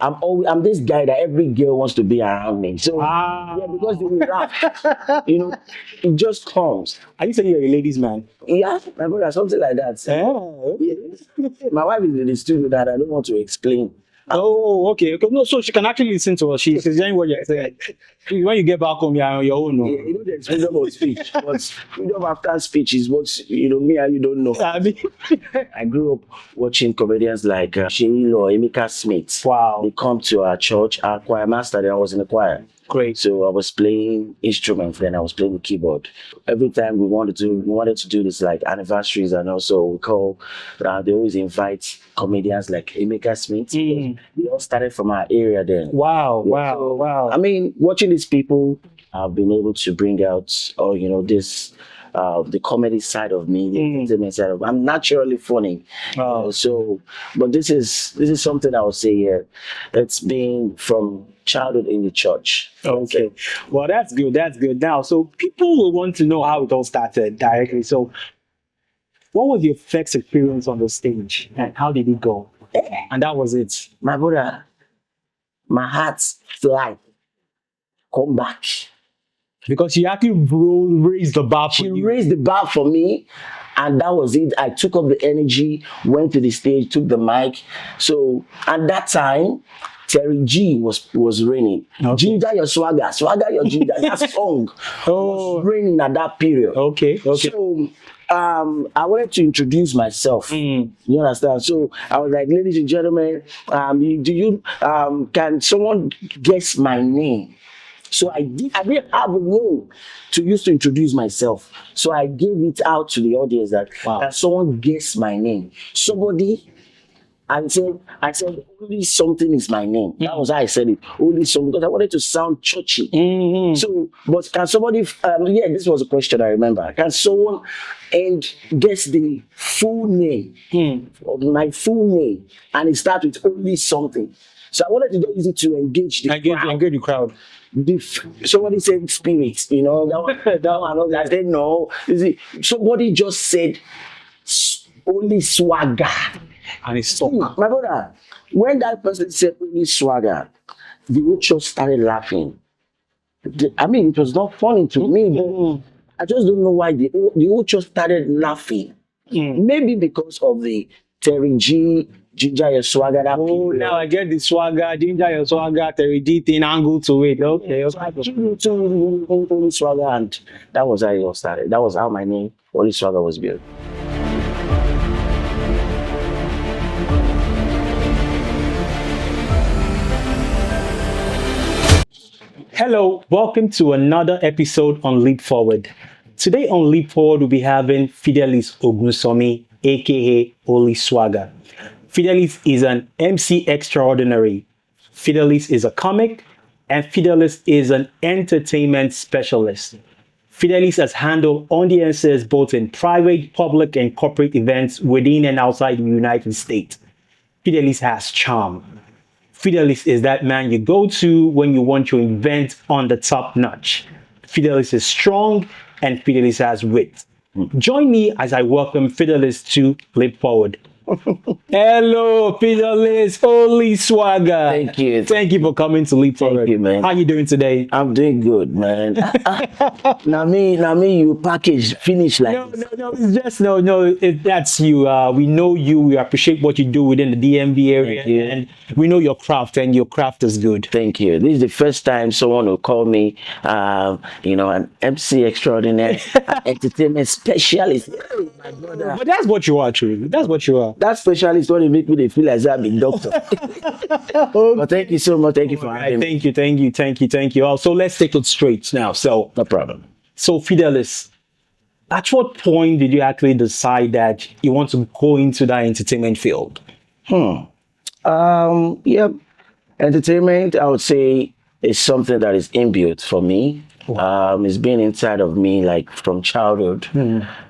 I'm this guy that every girl wants to be around me. So yeah, because we rap, it just comes. Are you saying you're a ladies' man? Yeah, my brother, something like that. Yeah. My wife is in the studio that I don't want to explain. Oh, okay. No, so she can actually listen to us. She's hearing what you're saying. When you get back home, you're on your own. No? Yeah, there's freedom of speech, but freedom after speech is what me and you don't know. I grew up watching comedians like Sheil or Emeka Smith. Wow. They come to our church, our choir master, then I was in the choir. Great. So I was playing instruments, then I was playing the keyboard. Every time we wanted to do this like anniversaries, and also we call, they always invite comedians like Emeka Smith. They all started from our area then. Wow, Yeah, wow. I mean, watching these people, I've been able to bring out, this, the comedy side of me, the entertainment side of me. I'm naturally funny. But this is something I would say here. It's been from childhood in the church. Okay. Well, that's good. That's good. Now, so people will want to know how it all started directly. So, what was your first experience on the stage and how did it go? And that was it. My brother, my heart fly. Come back. Because she actually raised the bar for you. She raised the bar for me, and that was it. I took up the energy, went to the stage, took the mic. So at that time, Terry G was reigning. Okay. Ginger your swagger your ginger. That song was reigning at that period. Okay. So I wanted to introduce myself. You understand? So I was like, ladies and gentlemen, can someone guess my name? So I didn't have a name to use to introduce myself. So I gave it out to the audience that can someone guess my name. I said, only something is my name. That was how I said it. Only something, because I wanted to sound churchy. So, but can somebody, this was a question I remember. Can someone guess the full name of my full name? And it starts with only something. So I wanted to do it to engage the crowd. Somebody said spirits, that one. I said no. Somebody just said only swagger. And it's stuck. My brother, when that person said only swagger, the whole church started laughing. I mean, it was not funny to me. I just don't know why the whole church started laughing. Maybe because of the Terry G, Ginger your swagger. Now I get the swagger, Ginger your swagger, Terry G thing angle to it. Okay. Only swagger, and that was how it all started. That was how my name, Only Swagger, was built. Hello, welcome to another episode on Leap Forward. Today on Leap Forward, we'll be having Fidelis Ogunsanmi, aka Only Swagger. Fidelis is an MC extraordinary. Fidelis is a comic, and Fidelis is an entertainment specialist. Fidelis has handled audiences both in private, public, and corporate events within and outside the United States. Fidelis has charm. Fidelis is that man you go to when you want your event on the top notch. Fidelis is strong, and Fidelis has wit. Join me as I welcome Fidelis to Leap Forward. Hello, Fidelis, Only Swagger. Thank you. Thank you for coming to Leap Forward. Thank you, man. How you doing today? I'm doing good, man. Now me, you package finish like It's just that's you. We know you. We appreciate what you do within the DMV area, and we know your craft, and your craft is good. Thank you. This is the first time someone will call me, an MC extraordinaire, entertainment specialist. Hey, my brother. But that's what you are, truly. That's what you are. That specialist only make me feel as I'm a doctor. But thank you so much. Thank you for having me. Thank you. So let's take it straight now. So no problem. So Fidelis, at what point did you actually decide that you want to go into that entertainment field? Entertainment, I would say, is something that is inbuilt for me. Wow. It's been inside of me like from childhood.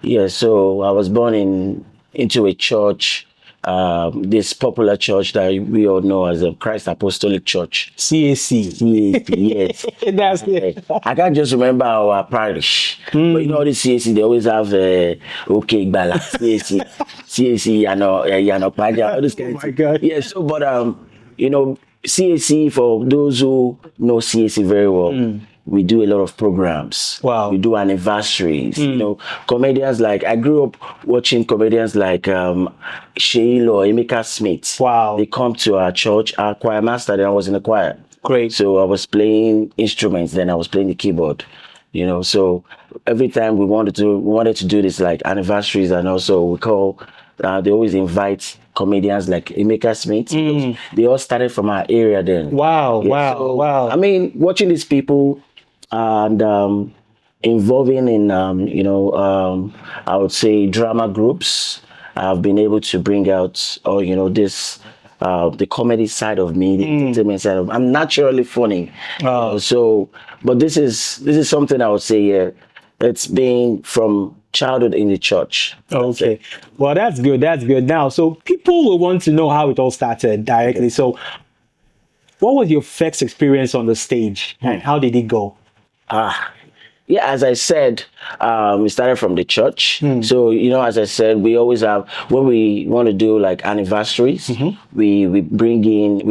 Yeah, so I was born into a church, this popular church that we all know as the Christ Apostolic Church. CAC. Yes. That's it. I can't just remember our parish. But all the CAC, they always have Igbala, CAC, Paja, all this kind of my God. Yeah, so, but, CAC, for those who know CAC very well, we do a lot of programs. Wow. We do anniversaries. You know, comedians like, I grew up watching comedians like Sheil or Emeka Smith. Wow. They come to our church. Our choir master, then I was in the choir. Great. So I was playing instruments, then I was playing the keyboard. You know, so every time we wanted to do this like anniversaries, and also we call, they always invite comedians like Emeka Smith. They all started from our area then. Wow, Yeah, wow, so, wow. I mean, watching these people and involving in, I would say drama groups, I've been able to bring out, this, the comedy side of me, the entertainment side of me. I'm naturally funny. So, but this is something I would say, yeah, it's been from childhood in the church. Okay. Well, that's good. That's good. Now, so people will want to know how it all started directly. So, what was your first experience on the stage, and how did it go? Yeah, as I said, we started from the church. So, as I said, we always have, when we want to do like anniversaries, we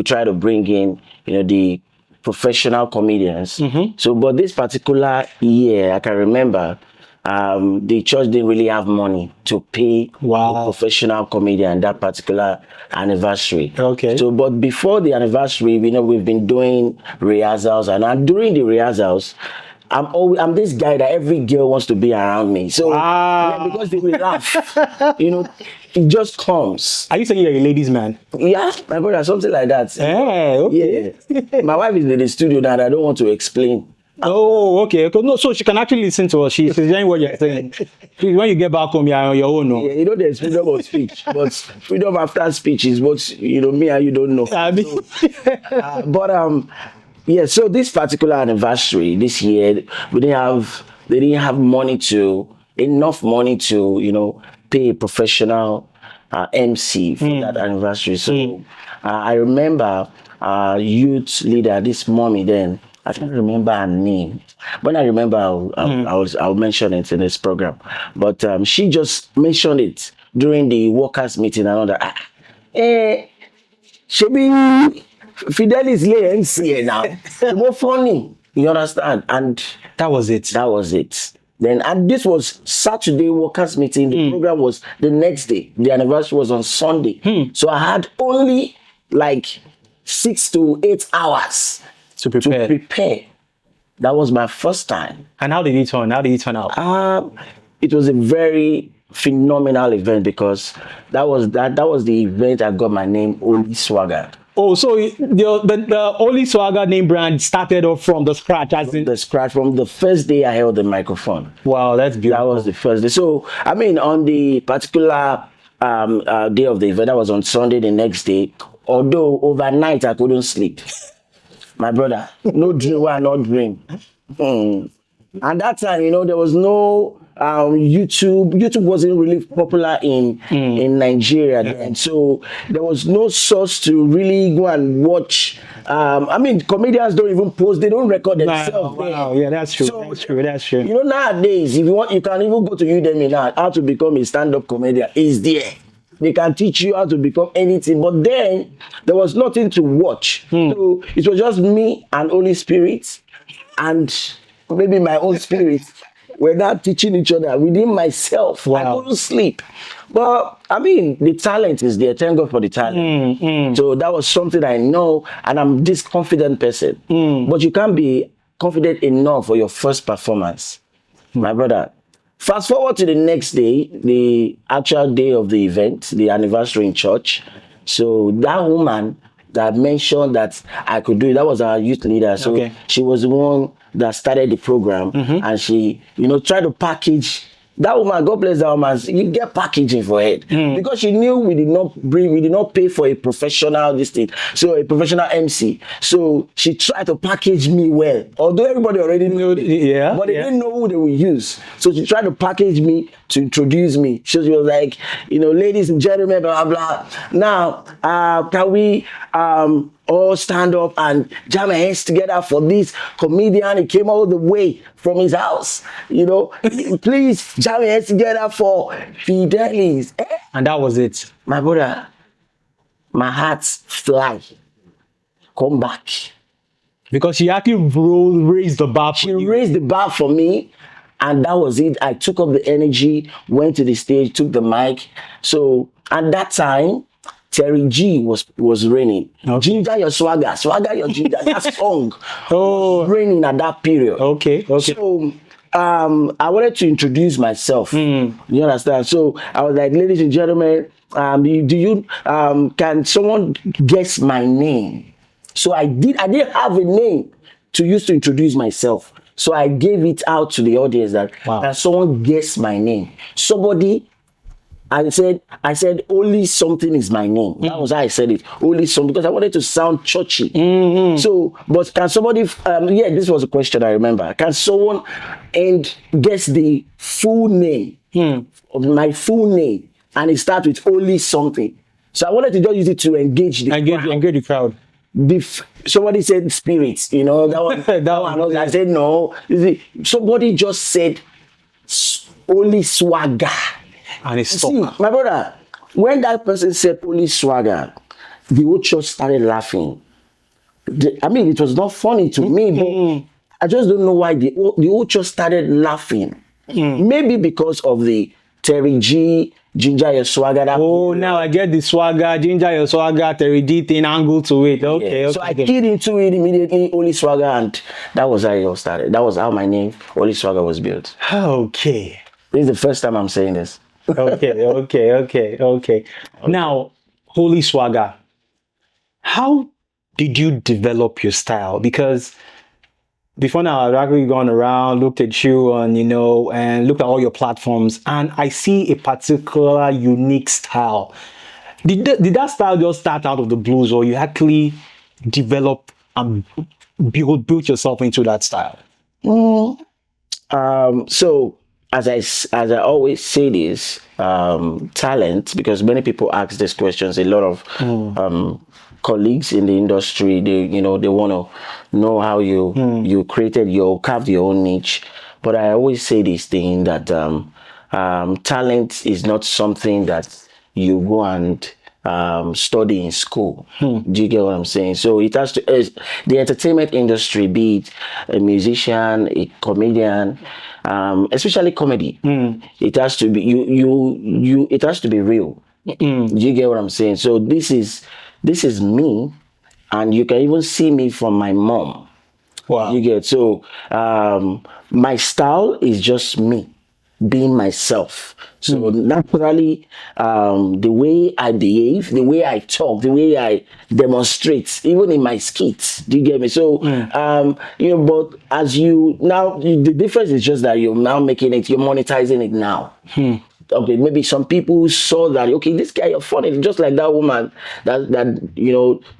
try to bring in, the professional comedians. So, but this particular year, I can remember, the church didn't really have money to pay a professional comedian that particular anniversary. Okay. So, but before the anniversary, we've been doing rehearsals, and during the rehearsals, I'm this guy that every girl wants to be around me. So yeah, because they will laugh, it just comes. Are you saying you're a ladies' man? Yeah, my brother, something like that. Hey, okay. Yeah. My wife is in the studio now, and I don't want to explain. Oh, okay. No, so she can actually listen to us. She's hearing what you're saying. When you get back home, you're on your own. No? Yeah, there's freedom of speech, but freedom after speech is what me and you don't know. Yeah, so this particular anniversary this year, they didn't have enough money to pay a professional MC for that anniversary. So I remember youth leader, this mommy then, I can't remember her name. When I remember, I'll mention it in this program. But she just mentioned it during the workers' meeting and all that. She be Fidelis MC now. It's more funny. You understand? And that was it. That was it. Then, and this was Saturday workers' meeting. The program was the next day. The anniversary was on Sunday. So I had only like 6 to 8 hours to prepare. That was my first time. And how did it turn? How did it turn out? It was a very phenomenal event, because that was the event I got my name Oli Swagger. Oh, so the Oli Swagger name brand started off from the scratch, from the first day I held the microphone. Wow, that's beautiful. That was the first day. So I mean, on the particular day of the event, that was on Sunday. The next day, although overnight I couldn't sleep. My brother, no dream, why not dream? And that time, there was no YouTube. YouTube wasn't really popular in Nigeria, and so there was no source to really go and watch. I mean, comedians don't even post; they don't record themselves. Wow, yeah, that's true. So, that's true. Nowadays, if you want, you can even go to Udemy now. How to become a stand-up comedian is there. They can teach you how to become anything. But then there was nothing to watch. So it was just me and Holy Spirit and maybe my own spirit. We're not teaching each other within myself. Wow. I couldn't sleep. But I mean, the talent is there. Thank God for the talent. So that was something I know, and I'm this confident person. But you can't be confident enough for your first performance. My brother. Fast forward to the next day, the actual day of the event, the anniversary in church. So that woman that mentioned that I could do it, that was our youth leader. So she was the one that started the program, and she, tried to package. That woman, God bless that woman, you get packaging for it. Because she knew we did not pay for a professional so a professional MC. So she tried to package me well. Although everybody already knew it, but they didn't know who they would use. So she tried to package me to introduce me. So she was like, ladies and gentlemen, blah, blah, blah. Now, can we all stand up and jam our hands together for this comedian? He came all the way from his house, please jam your hands together for Fidelis. And that was it. My brother, my heart fly. come back. Because she actually raised the bar for She you. raised the bar for me, and that was it. I took up the energy, went to the stage, took the mic. So at that time, Terry G was reigning. Ginger your swagger, swagger your ginger. That song was reigning at that period. Okay. So I wanted to introduce myself. You understand? So I was like, ladies and gentlemen, can someone guess my name? So I didn't have a name to use to introduce myself. So I gave it out to the audience that can someone guess my name? Somebody, I said only something is my name. That was how I said it. Only something, because I wanted to sound churchy. So, but can somebody? This was a question I remember. Can someone guess the full name of my full name? And it starts with only something. So I wanted to just use it to engage the crowd. Somebody said spirits. That one. I said no. Somebody just said only swagger. And it's stuck. See, my brother, when that person said only swagger, the whole church started laughing. It was not funny to me, but I just don't know why the whole church started laughing. Maybe because of the Terry G, Ginger your swagger. Now I get the swagger, Ginger your swagger, Terry G thing angle to it. Okay. So I keyed into it immediately, only swagger, and that was how it all started. That was how my name, only swagger, was built. Okay. This is the first time I'm saying this. Okay. Now, Holy Swagger, how did you develop your style? Because before now, I've actually gone around, looked at you and looked at all your platforms, and I see a particular unique style. Did that style just start out of the blues, or you actually develop and built yourself into that style? So as I always say this, talent, because many people ask these questions. A lot of colleagues in the industry, they want to know how you carved your own niche. But I always say this thing that talent is not something that you go and study in school. Do you get what I'm saying? So it has to, the entertainment industry, be it a musician, a comedian, especially comedy, it has to be it has to be real. Do you get what I'm saying? So this is me, and you can even see me from my mom. Wow. You get, so my style is just me being myself. So naturally, the way I behave, the way I talk, the way I demonstrate, even in my skits, do you get me? So, but the difference is just that you're now making it, you're monetizing it now. Okay, maybe some people saw that, okay, this guy, you're funny, just like that woman that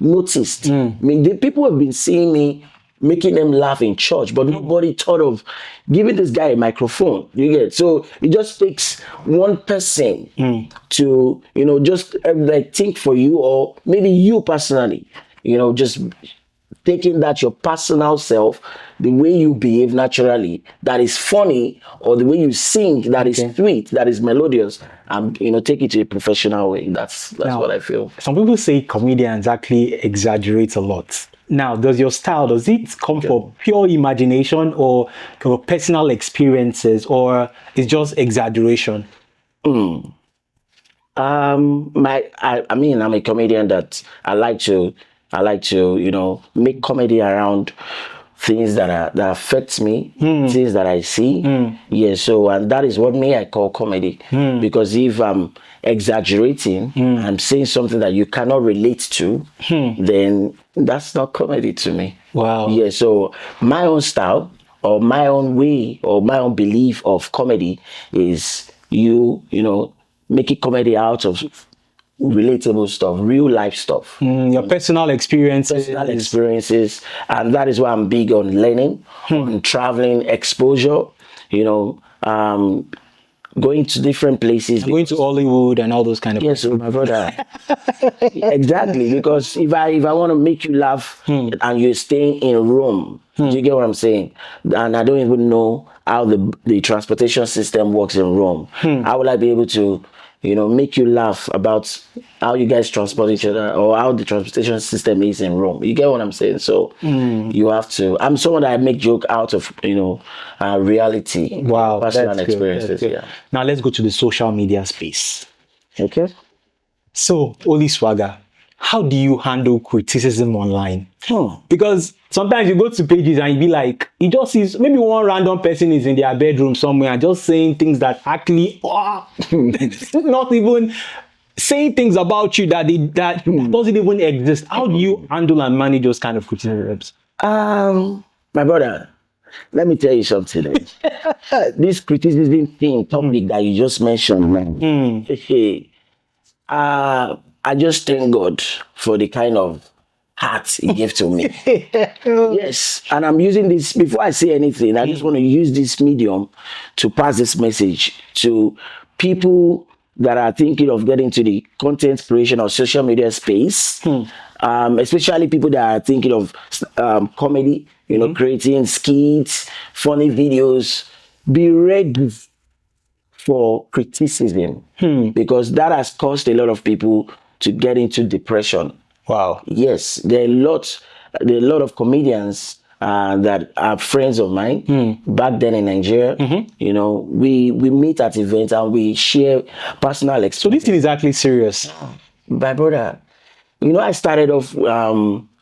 noticed. The people have been seeing me, making them laugh in church, but nobody thought of giving this guy a microphone. You get? So it just takes one person to, just think for you, or maybe you personally, just taking that your personal self, the way you behave naturally, that is funny, or the way you sing, that is sweet, that is melodious, and take it to a professional way. That's what I feel. Some people say comedians actually exaggerate a lot. Now, does it come from pure imagination, or personal experiences, or it's just exaggeration? I'm a comedian that I like to make comedy around things that affect me, things that I see. So, and that is what I call comedy. Because if I'm exaggerating, I'm saying something that you cannot relate to, then that's not comedy to me. Wow. Yeah, so my own style, or my own way, or my own belief of comedy is making comedy out of relatable stuff, real life stuff. Your personal experiences. And that is why I'm big on learning, on traveling, exposure, going to different places. Going to Hollywood and all those kind of Yes, my brother. Exactly, because if I want to make you laugh and you're staying in Rome, do you get what I'm saying? And I don't even know how the transportation system works in Rome. How will I be able to make you laugh about how you guys transport each other or how the transportation system is in Rome. You get what I'm saying? So you have to. I'm someone that I make joke out of reality. Wow, Personal that's good. experiences. That's good. Yeah. Now let's go to the social media space. Okay. So, Oli Swagger, how do you handle criticism online? Because sometimes you go to pages and you be like, you just see maybe one random person is in their bedroom somewhere and just saying things that actually not even saying things about you that doesn't even exist. How do you handle and manage those kind of criticisms? My brother, let me tell you something. This criticism topic that you just mentioned, man. I just thank God for the kind of heart He gave to me. Yes, and I'm using this before I say anything. I just want to use this medium to pass this message to people that are thinking of getting to the content creation or social media space, especially people that are thinking of comedy, creating skits, funny videos. Be ready for criticism because that has caused a lot of people to get into depression. Wow. Yes, there are a lot of comedians that are friends of mine back then in Nigeria. We meet at events and we share personal experiences. So this thing is actually serious. My brother, I started off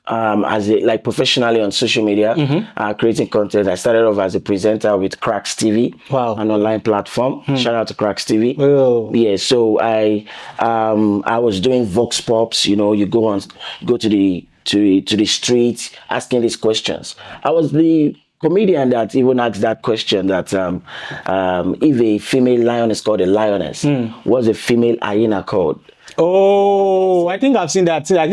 as professionally on social media, creating content. I started off as a presenter with Cracks TV, an online platform. Shout out to Cracks TV. Oh. Yeah, so I was doing vox pops. You go to the street asking these questions. I was the comedian that even asked that question that if a female lion is called a lioness, what's a female hyena called? Oh, I think I've seen that. Yeah.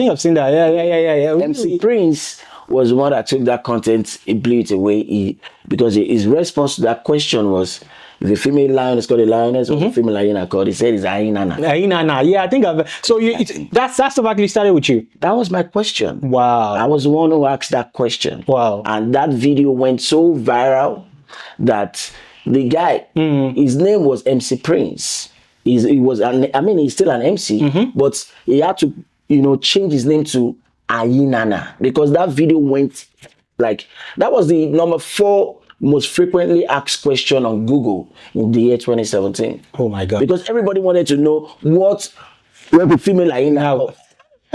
MC Prince was one that took that content, he blew it away. Because his response to that question was, if the female lion is called a lioness, or the female hyena called, he said it's a hyena. Hyena, yeah, I think that stuff actually started with you. That was my question. Wow. I was the one who asked that question. Wow. And that video went so viral that the guy, his name was MC Prince. He's still an MC, but he had to, change his name to Ayinana because that video went that was the number 4 most frequently asked question on Google in the year 2017. Oh my God. Because everybody wanted to know what the female hyena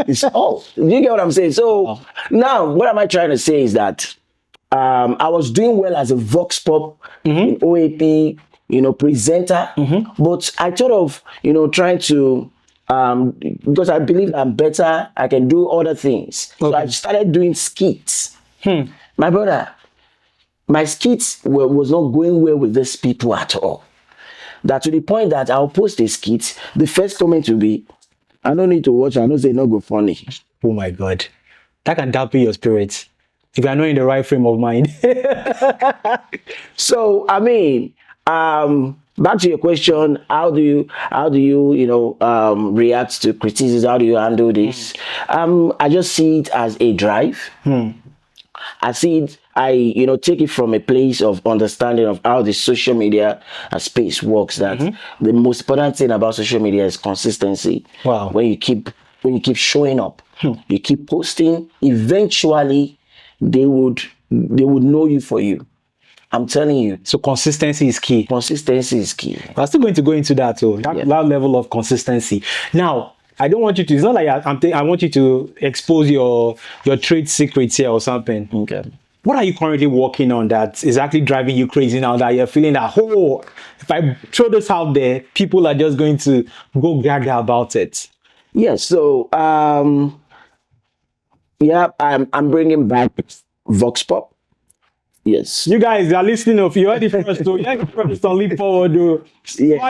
is. Oh, you get what I'm saying? So now what am I trying to say is that I was doing well as a vox pop in OAP, presenter, but I thought of, trying to, because I believe I'm better, I can do other things. So I started doing skits. My brother, my skits was not going well with these people at all. That to the point that I'll post a skit, the first comment will be, I don't need to watch, I know say not go funny. Oh my God. That can dampen your spirits if you're not in the right frame of mind. So, back to your question, how do you react to criticism? How do you handle this? I just see it as a drive. I see it, I take it from a place of understanding of how the social media space works, that the most important thing about social media is consistency. Wow. When you keep showing up, you keep posting, eventually they would know you for you. I'm telling you. So consistency is key. Consistency is key. I'm still going to go into that too. That level of consistency. Now, I don't want you to, it's not like I want you to expose your trade secrets here or something. Okay. What are you currently working on that is actually driving you crazy now, that you're feeling that, if I throw this out there, people are just going to go gaga about it? Yes. So, I'm bringing back Vox Pop. Yes. You guys are listening. If you heard it first, so you're the first on Leap Forward. One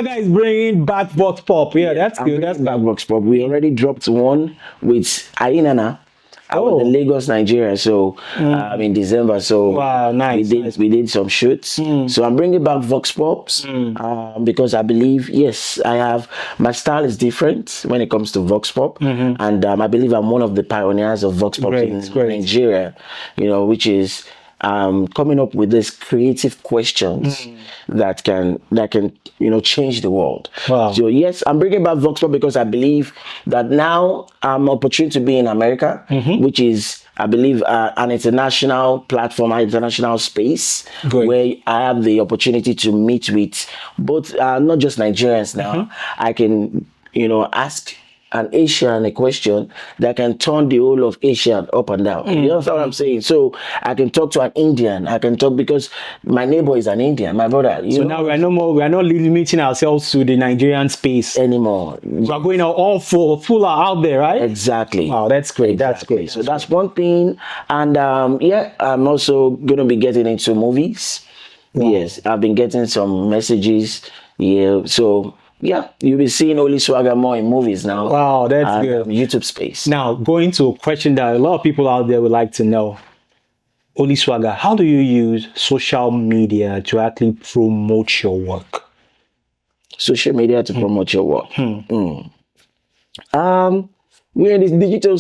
guy is bringing back Vox Pop. Yeah, that's good. That's back Vox Pop. We already dropped one with Ainana. I was in Lagos, Nigeria, so in December. So wow, nice. We did some shoots. So I'm bringing back Vox Pops because I believe, yes, my style is different when it comes to Vox Pop, and I believe I'm one of the pioneers of Vox Pop in Nigeria. Which is coming up with these creative questions that can change the world. Wow. So yes, I'm bringing back Vox Pop because I believe that now I'm opportunity to be in America, which is, I believe, an international platform, an international space Great. where I have the opportunity to meet with both, not just Nigerians now. I can, ask an Asian a question that can turn the whole of Asia up and down. You know what I'm saying? So I can talk to an Indian. I can talk because my neighbor is an Indian, my brother. So now we are not limiting ourselves to the Nigerian space anymore. We are going all full out there, right? Exactly. Wow, that's great. Exactly. That's great. So that's one thing. And I'm also going to be getting into movies. Wow. Yes, I've been getting some messages. Yeah, so yeah, you'll be seeing Oli Swagger more in movies now. Wow, that's good. YouTube space. Now, going to a question that a lot of people out there would like to know. Oli Swagger, how do you use social media to actually promote your work? Social media to promote your work. We're in this digital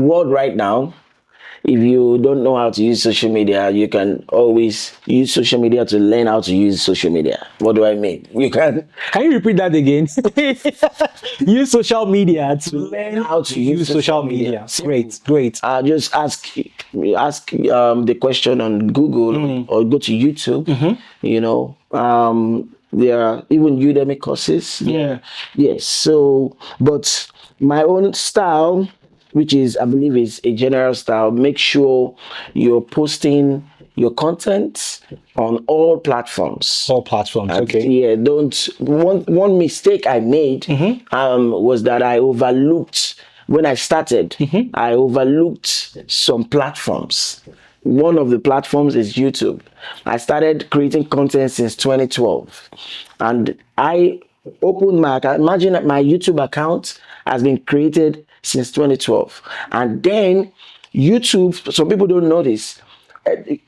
world right now. If you don't know how to use social media, you can always use social media to learn how to use social media. What do I mean? Can you repeat that again? Use social media to learn how to use social media. Great. Just ask the question on Google or go to YouTube. There are even Udemy courses. Yeah. Yes. So, but my own style, which is, I believe, is a general style. Make sure you're posting your content on all platforms. All platforms, okay. Yeah, one mistake I made was that I overlooked, when I started, I overlooked some platforms. One of the platforms is YouTube. I started creating content since 2012. And I opened my account. Imagine that my YouTube account has been created since 2012. And then YouTube, some people don't know this.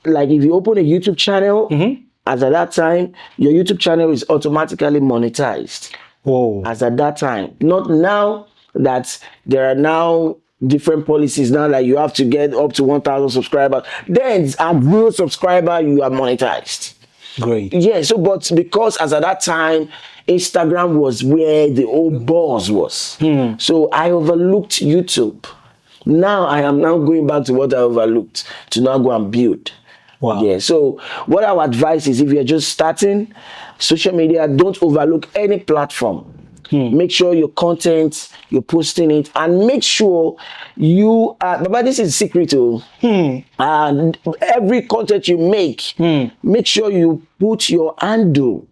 Like if you open a YouTube channel, as at that time, your YouTube channel is automatically monetized. Whoa. As at that time. Not now that there are now different policies now, like you have to get up to 1,000 subscribers. Then at 0 subscriber, you are monetized. Great. Yeah, so but because as at that time, Instagram was where the old buzz was. So I overlooked YouTube. Now I am now going back to what I overlooked to now go and build. Wow. Yeah. So what I would advise is if you're just starting social media, don't overlook any platform. Make sure your content, you're posting it, and make sure you but this is secret too. And every content you make, make sure you put your handle.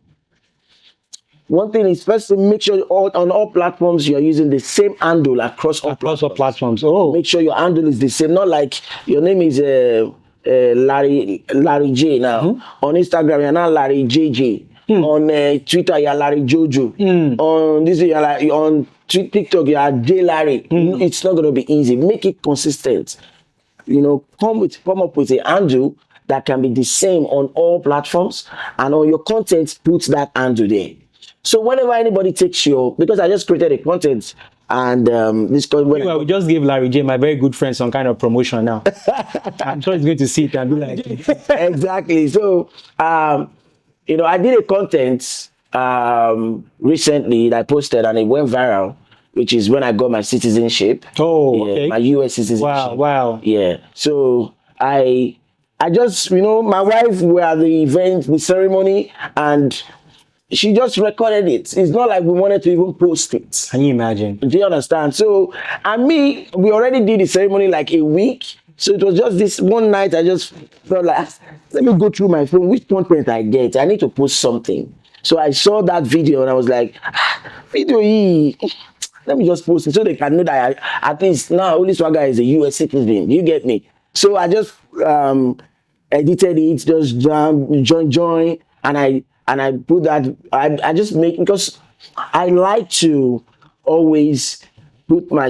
One thing is first to make sure on all platforms you're using the same handle across all platforms. Oh, make sure your handle is the same. Not like your name is Larry J now. On Instagram you're not Larry JJ. On Twitter you're Larry Jojo. On this you're like, on TikTok you're J Larry. It's not going to be easy. Make it consistent. Come up with a handle that can be the same on all platforms, and on your content put that handle there. So whenever anybody takes because I just created a content and this we just gave Larry J, my very good friend, some kind of promotion now. I'm sure he's going to see it and be like exactly. So I did a content recently that I posted and it went viral, which is when I got my citizenship. Oh, okay. My US citizenship. Wow. Yeah. So I just, my wife were at the event, the ceremony, and she just recorded it. It's not like we wanted to even post it. Can you imagine? Do you understand? So, and me, we already did the ceremony like a week. So it was just this one night I just felt like, let me go through my phone. Which content I get? I need to post something. So I saw that video and I was like, video, let me just post it so they can know that at least now Oli Swagger is a US citizen. You get me? So I just edited it, just join, and I put that. I just make, because I like to always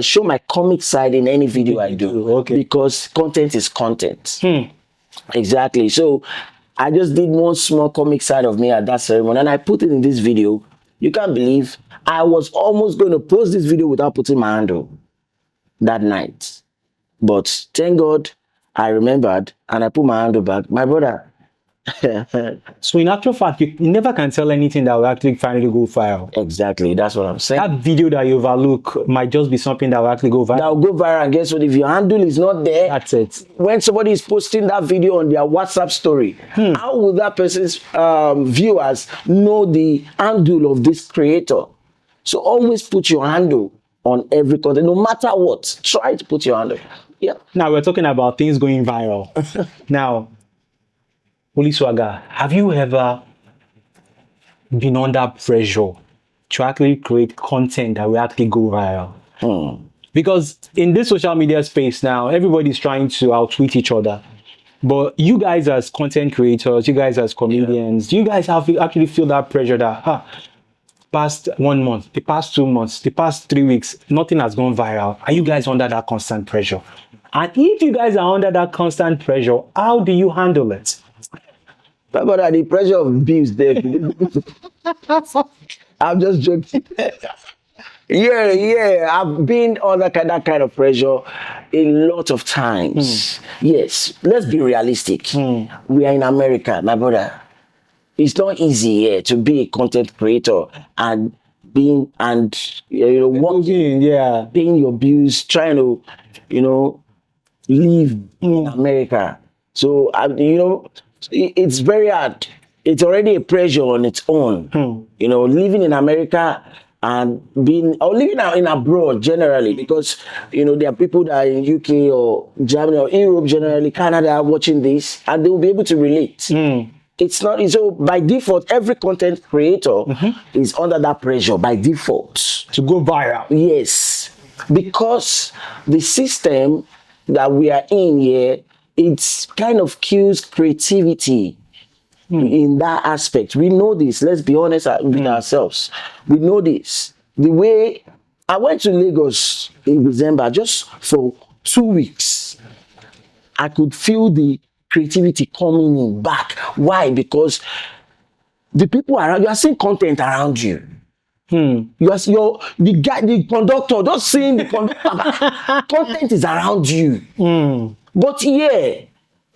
show my comic side in any video I do. Okay. Because content is content. Exactly. So I just did one small comic side of me at that ceremony and I put it in this video. You can't believe I was almost going to post this video without putting my handle that night. But thank God I remembered and I put my handle back. My brother. So in actual fact, you never can tell anything that will actually finally go viral. Exactly, that's what I'm saying. That video that you overlook might just be something that will actually go viral. That will go viral, and guess what? If your handle is not there, That's it. when somebody is posting that video on their WhatsApp story, how will that person's viewers know the handle of this creator? So always put your handle on every content, no matter what. Try to put your handle. Yeah. Now we're talking about things going viral. Now, Holy Swagger, have you ever been under pressure to actually create content that will actually go viral? Because in this social media space now, everybody's trying to outwit each other. But you guys as content creators, you guys as comedians, do you guys have actually feel that pressure that past 1 month, the past 2 months, the past 3 weeks, nothing has gone viral? Are you guys under that constant pressure? And if you guys are under that constant pressure, how do you handle it? But the pressure of bills there. I'm just joking. Yeah, I've been under that kind of pressure a lot of times. Yes, let's be realistic. We are in America, my brother. It's not easy here to be a content creator and working, paying your bills, trying to, live in America. So it's very hard. It's already a pressure on its own. Living in America and living in abroad generally, because there are people that are in UK or Germany or Europe generally, Canada, watching this, and they will be able to relate. It's not so by default. Every content creator is under that pressure by default To go viral. Yes, because the system that we are in here, it's kind of kills creativity in that aspect. We know this. Let's be honest with ourselves. We know this. The way I went to Lagos in December just for 2 weeks, I could feel the creativity coming in back. Why? Because the people around you are seeing content around you. The conductor, just seeing the conductor. Content is around you. But yeah,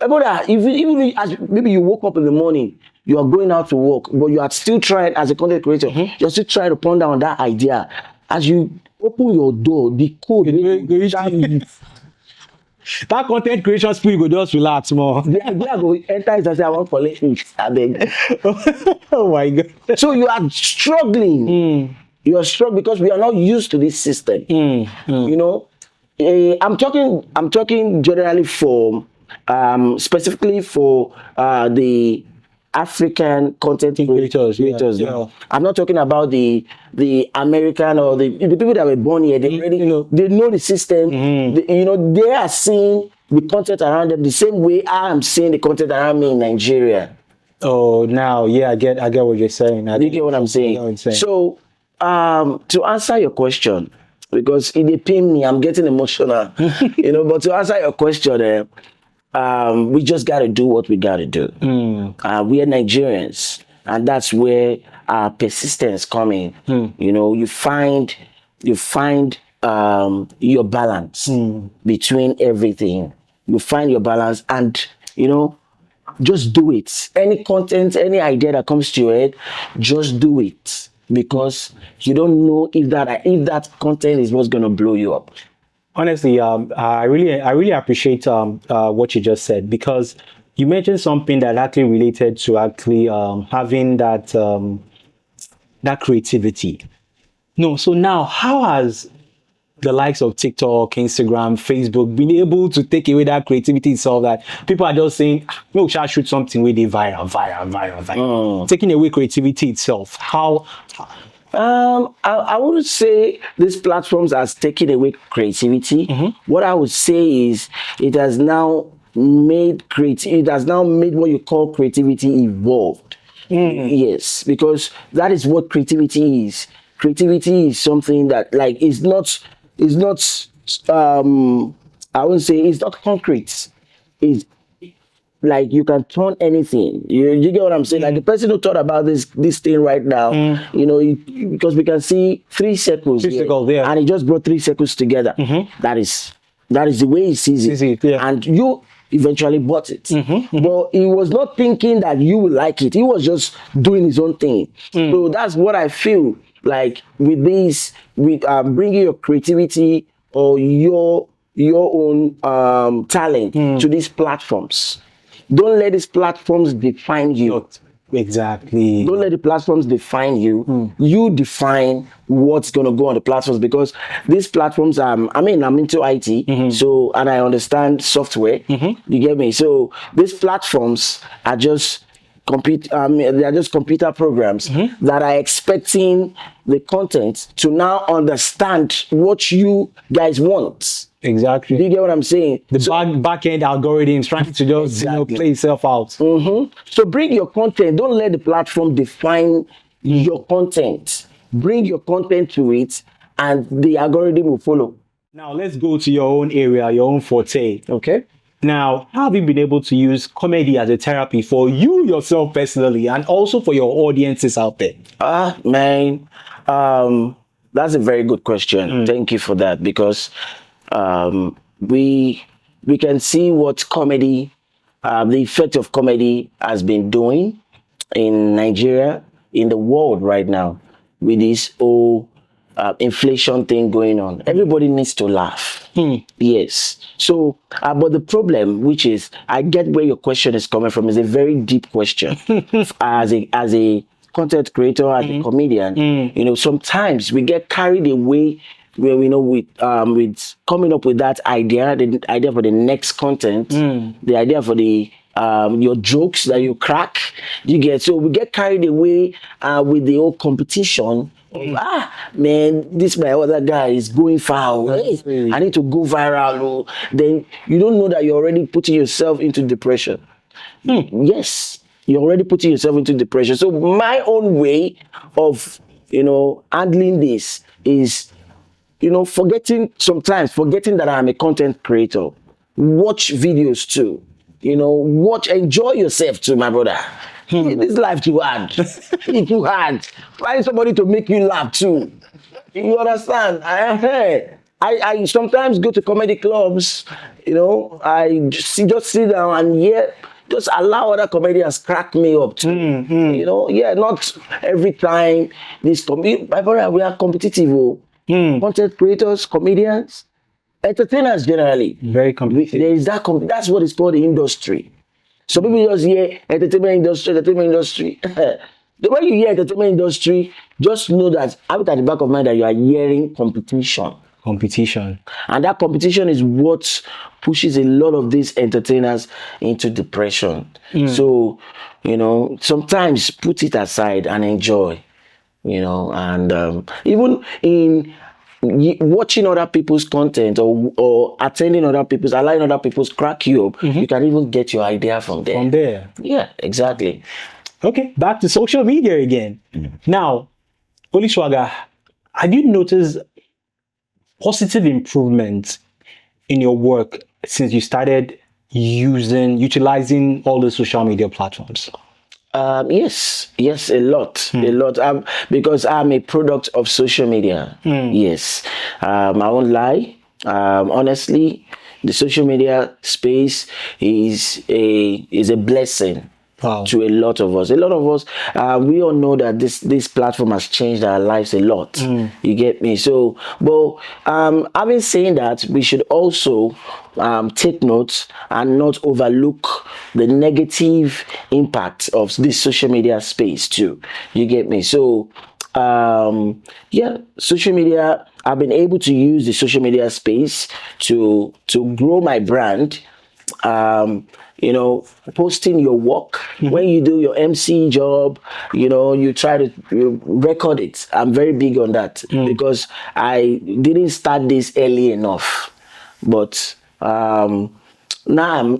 brother, even as maybe you woke up in the morning, you are going out to work, but you are still trying as a content creator. You're still trying to ponder on that idea. As you open your door, the code. That content creation spirit go just relax more. The idea go enter is say I want to collect it. I beg. Oh my God. So you are struggling. You are struggling because we are not used to this system. I'm talking generally for specifically for the African content creators. Yeah. I'm not talking about the American or the people that were born here. They already they know the system. They are seeing the content around them the same way I am seeing the content around me in Nigeria. Oh, now, yeah, I get what you're saying. You get what I'm saying? So, to answer your question, because it dey pain me, I'm getting emotional, but to answer your question, we just got to do what we got to do. We are Nigerians, and that's where our persistence coming. You find your balance between everything. You find your balance, and just do it. Any content, any idea that comes to your head, just do it, because you don't know if that content is what's gonna blow you up. Honestly, I really appreciate what you just said, because you mentioned something that actually related to actually having that that creativity. No, so now how has the likes of TikTok, Instagram, Facebook been able to take away that creativity itself, that people are just saying, no, we shall shoot something with it viral. Taking away creativity itself. How? I wouldn't say these platforms has taken away creativity. What I would say is it has now made what you call creativity evolved. Yes, because that is what creativity is. Creativity is something that is not I wouldn't say it's not concrete. It's like you can turn anything. You get what I'm saying? Like the person who thought about this thing right now, because we can see 3 circles, and he just brought 3 circles together. That is the way he sees it. And eventually bought it. Mm-hmm. But he was not thinking that you would like it. He was just doing his own thing. So that's what I feel like with this, with bringing your creativity or your own talent to these platforms. Don't let these platforms define you. Exactly. Don't let the platforms define you. You define what's going to go on the platforms, because these platforms, I'm into IT, so, and I understand software. You get me? So these platforms are just they are just computer programs that are expecting the content to now understand what you guys want. Exactly. Do you get what I'm saying? The back end algorithms trying to just play itself out. So bring your content. Don't let the platform define your content. Bring your content to it, and the algorithm will follow. Now let's go to your own area, your own forte. Okay. Now, how have you been able to use comedy as a therapy for you yourself personally, and also for your audiences out there? Man, that's a very good question. Thank you for that, because we can see what comedy, the effect of comedy has been doing in Nigeria, in the world right now, with this whole inflation thing going on. Everybody needs to laugh. Yes. So, but the problem, which is, I get where your question is coming from, is a very deep question. as a content creator, as a comedian, you know, sometimes we get carried away where we know with coming up with that idea, the idea for the next content, the idea for the your jokes that you crack. You get, so we get carried away with the whole competition. Man, this my other guy is going far. Hey, I need to go viral. Oh. Then you don't know that you're already putting yourself into depression. Yes, you're already putting yourself into depression. So my own way of, you know, handling this is, you know, forgetting that I'm a content creator. Watch videos too. You know, enjoy yourself too, my brother. This life too hard. It's too hard. Find somebody to make you laugh too. You understand? I sometimes go to comedy clubs. You know, I just sit down and just allow other comedians crack me up too. You know, not every time my brother, we are competitive. Content creators, comedians, entertainers generally. Very competitive. There is that's what is called the industry. So people just hear entertainment industry. When you hear entertainment industry, just know that have it at the back of mind that you are hearing competition. And that competition is what pushes a lot of these entertainers into depression. So, you know, sometimes put it aside and enjoy, you know, and even in watching other people's content or attending other people's, allowing other people's crack you up, you can even get your idea from there. Yeah, exactly. Okay, back to social media again. Now, Oliswaga, have you noticed positive improvements in your work since you started utilizing all the social media platforms? Yes, a lot. Because I'm a product of social media. Yes, I won't lie. Honestly, the social media space is a blessing. Wow. To a lot of us. We all know that this platform has changed our lives a lot. You get me? So, but having said that, we should also take notes and not overlook the negative impact of this social media space too. You get me? So, social media, I've been able to use the social media space to grow my brand. You know, posting your work when you do your MC job, you know, you try to record it. I'm very big on that because I didn't start this early enough, but now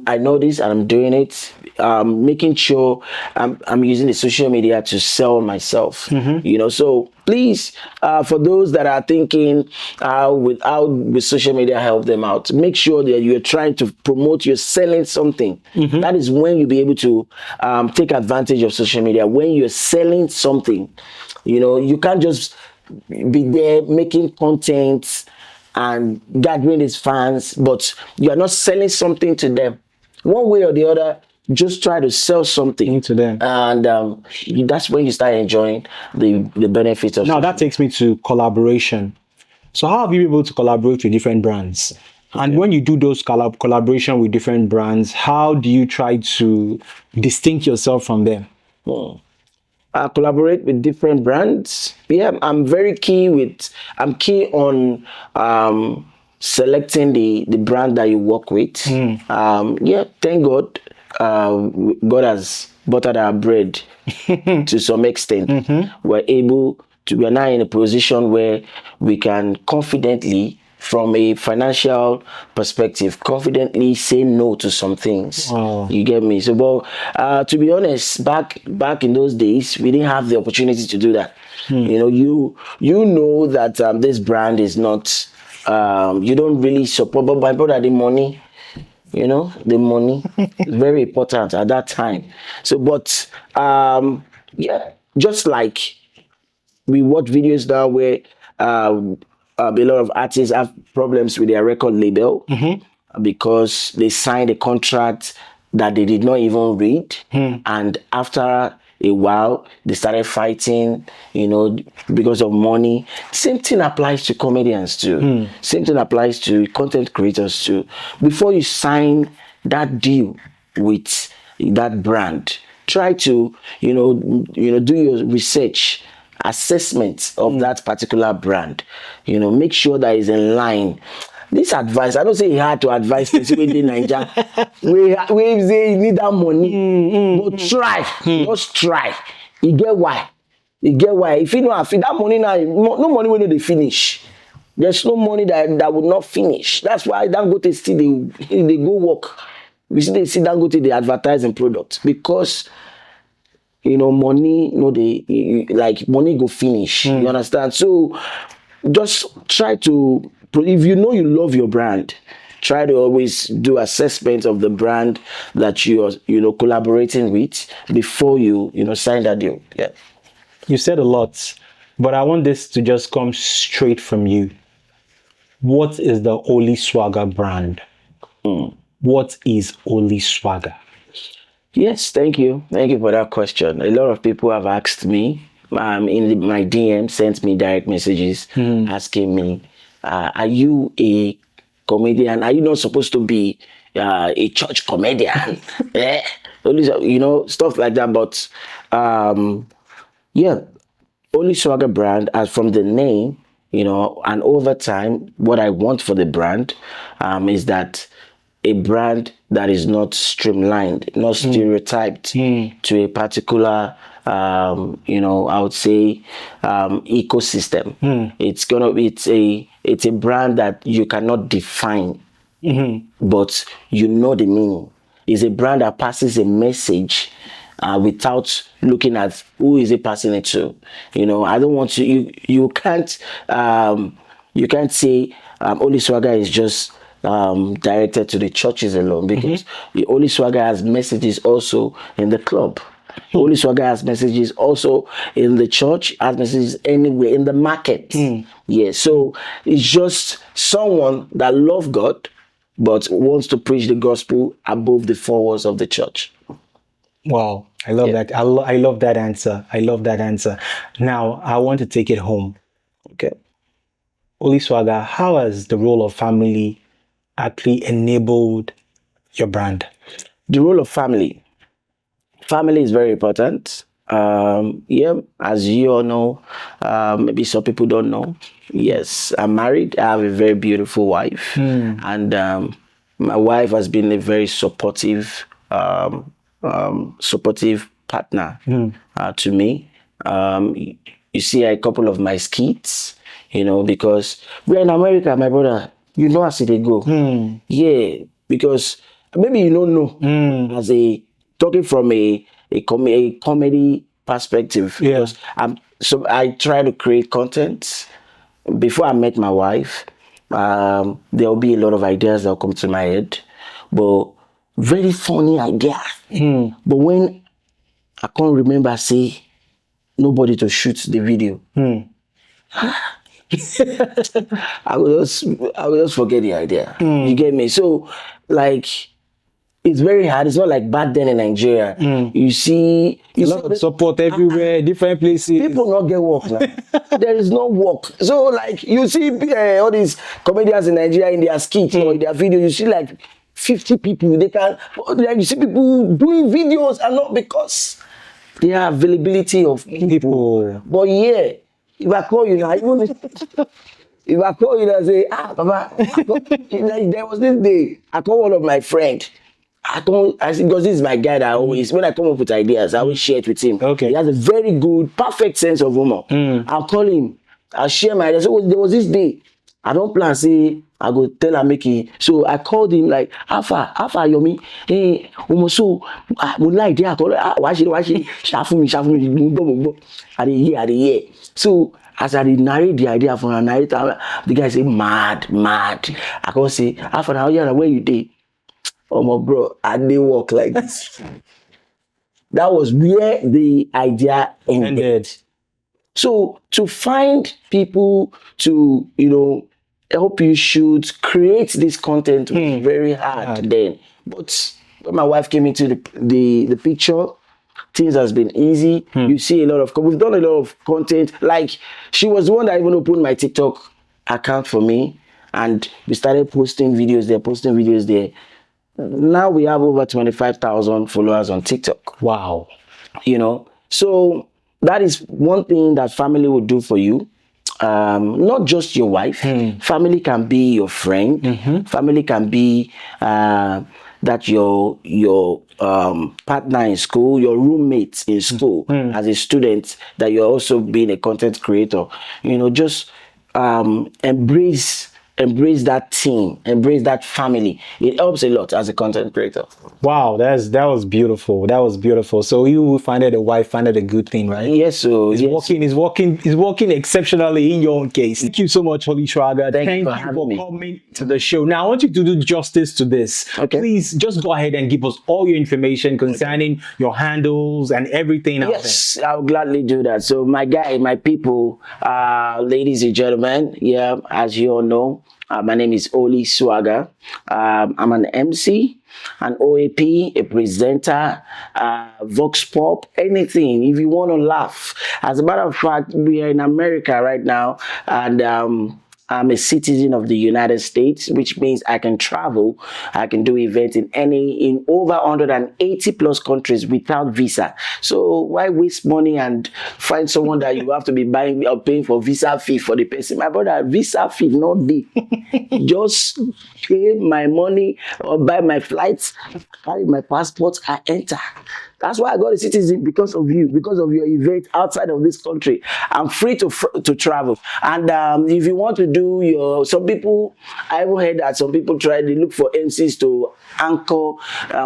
I know this and I'm doing it. Making sure I'm using the social media to sell myself. You know, so please, for those that are thinking with social media help them out, make sure that you're trying to promote, you're selling something. That is when you'll be able to take advantage of social media. When you're selling something, you know, you can't just be there making content and gathering these fans, but you are not selling something to them. one way or the other, just try to sell something to them. and that's when you start enjoying the benefits of Now that takes me to collaboration. So how have you been able to collaborate with different brands? And when you do those collaboration with different brands, how do you try to distinct yourself from them? Collaborate with different brands. Yeah, I'm key on selecting the brand that you work with. Yeah, thank God. God has buttered our bread to some extent. We're now in a position where we can confidently, from a financial perspective, confidently say no to some things. You get me? So, but to be honest, back in those days, we didn't have the opportunity to do that. You know, you know that this brand is not. You don't really support, but my brother, the money. You know, the money is very important at that time. So, but yeah, just like we watch videos now where a lot of artists have problems with their record label because they signed a contract that they did not even read, and after a while they started fighting, you know, because of money. Same thing applies to comedians too. Same thing applies to content creators too. Before you sign that deal with that brand, try to do your research, assessment of that particular brand. You know, make sure that is in line. This advice, I don't say it hard to advise people in Nigeria. We say you need that money, but try, just try. You get why? You get why? If you don't have that money now, no money will they finish. There's no money that would not finish. That's why Dangote still they go work. We see Dangote they advertising products because money, money go finish. You understand? So just try to, if you know you love your brand, try to always do assessment of the brand that you're, collaborating with before you sign that deal. Yeah. You said a lot, but I want this to just come straight from you. What is the Oli Swagger brand? What is Oli Swagger? Yes, thank you. Thank you for that question. A lot of people have asked me, in my DM, sent me direct messages asking me, are you a comedian? Are you not supposed to be a church comedian? Yeah, stuff like that. But yeah, Oli Swagger brand, as from the name, and over time, what I want for the brand is that a brand that is not streamlined, not stereotyped to a particular, I would say, ecosystem. It's a brand that you cannot define, but you know the meaning. It's a brand that passes a message without looking at who is it passing it to. I don't want to. You can't say Oli Swagger is just directed to the churches alone, because the Oli Swagger has messages also in the club. Oli Swagger has messages also in the church, has messages anywhere in the market. Yeah, so it's just someone that loves God but wants to preach the gospel above the four walls of the church. Wow, I love that. I love that answer. I love that answer. Now, I want to take it home. Okay. Oli Swagger, how has the role of family actually enabled your brand? The role of family. Family is very important. Yeah, as you all know, maybe some people don't know. Yes, I'm married. I have a very beautiful wife, and my wife has been a very supportive partner to me. You see a couple of my skits, because we're in America, my brother. You know as they go. Yeah, because maybe you don't know as a talking from a comedy perspective. Yeah. So I try to create content. Before I met my wife, there'll be a lot of ideas that'll come to my head, but very funny idea. But when I can't remember, say nobody to shoot the video. I will just forget the idea. You get me? So, like, it's very hard. It's not like back then in Nigeria. You see, A lot of support everywhere, different places. people not get work now. There is no work. So like you see all these comedians in Nigeria in their skits or in their video, you see like 50 people. They can, like you see people doing videos and not because they have availability of people. But yeah, if I call you now, even if I call you and say, Papa, like, there was this day, I called one of my friends. I see, because this is my guy that I always, when I come up with ideas, I always share it with him. Okay. He has a very good, perfect sense of humor. I'll call him, I'll share my ideas. So there was this day, I don't plan, say, I go tell her, make it. So I called him, like, Alpha, Yomi, hey, so, would like, there, I call her, why she, shuffle me, I didn't hear. So, as I narrate the idea for a narrator, the guy say, mad. I go say, Alpha, now, yeah, where you did? Oh my bro, I didn't work like this. That was where the idea ended. So to find people to, help you shoot, create this content was very hard then. But when my wife came into the picture, things has been easy. You see a lot of, we've done a lot of content. Like she was the one that even opened my TikTok account for me, and we started posting videos there. Now we have over 25,000 followers on TikTok. Wow. So that is one thing that family will do for you. Not just your wife. Family can be your friend. Family can be that your partner in school, your roommate in school as a student, that you're also being a content creator. Just embrace that team, embrace that family. It helps a lot as a content creator. Wow, that was beautiful. So you find a wife, find a good thing, right? Yes, so it's working exceptionally in your own case. Thank you so much, Oliswaga. Thank you for coming to the show. Now I want you to do justice to this. Okay. Please just go ahead and give us all your information concerning your handles and everything out there. Yes, I'll gladly do that. So my people, ladies and gentlemen, as you all know, my name is Oliswaga. I'm an MC, an OAP, a presenter, Vox Pop, anything. If you want to laugh. As a matter of fact, we are in America right now, and I'm a citizen of the United States, which means I can travel. I can do events in over 180 plus countries without visa. So why waste money and find someone that you have to be buying or paying for visa fee for the person? My brother, visa fee not be. Just pay my money or buy my flights, carry my passport, I enter. That's why I got a citizen, because of you, because of your event outside of this country. I'm free to travel. And if you want to do some people, I even heard that some people they look for MCs to anchor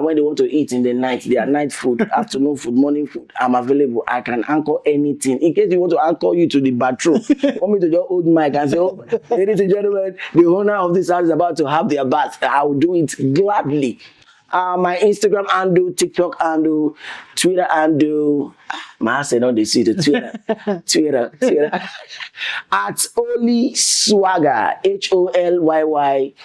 when they want to eat in the night. Their night food, afternoon food, morning food. I'm available. I can anchor anything. In case you want to anchor you to the bathroom, want me to just hold mic and say, oh, ladies and gentlemen, the owner of this house is about to have their bath. I will do it gladly. My Instagram handle, TikTok handle, Twitter handle. My house don't they see the Twitter. At Oliswaga, HOLYYSWAGGER.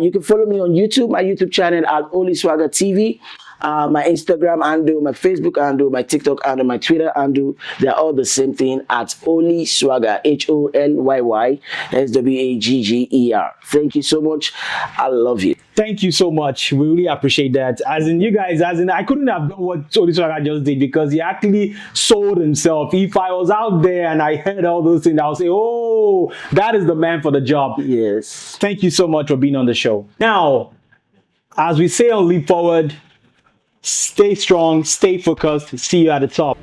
You can follow me on YouTube, my YouTube channel at Oliswaga TV. My Instagram handle, my Facebook handle, my TikTok handle, my Twitter handle, they're all the same thing at Oliswaga, HOLYYSWAGGER. Thank you so much. I love you. Thank you so much. We really appreciate that. You guys, I couldn't have done what Oliswaga just did, because he actually sold himself. If I was out there and I heard all those things, I'll say, oh, that is the man for the job. Yes. Thank you so much for being on the show. Now, as we say on Leap Forward, stay strong, stay focused. See you at the top.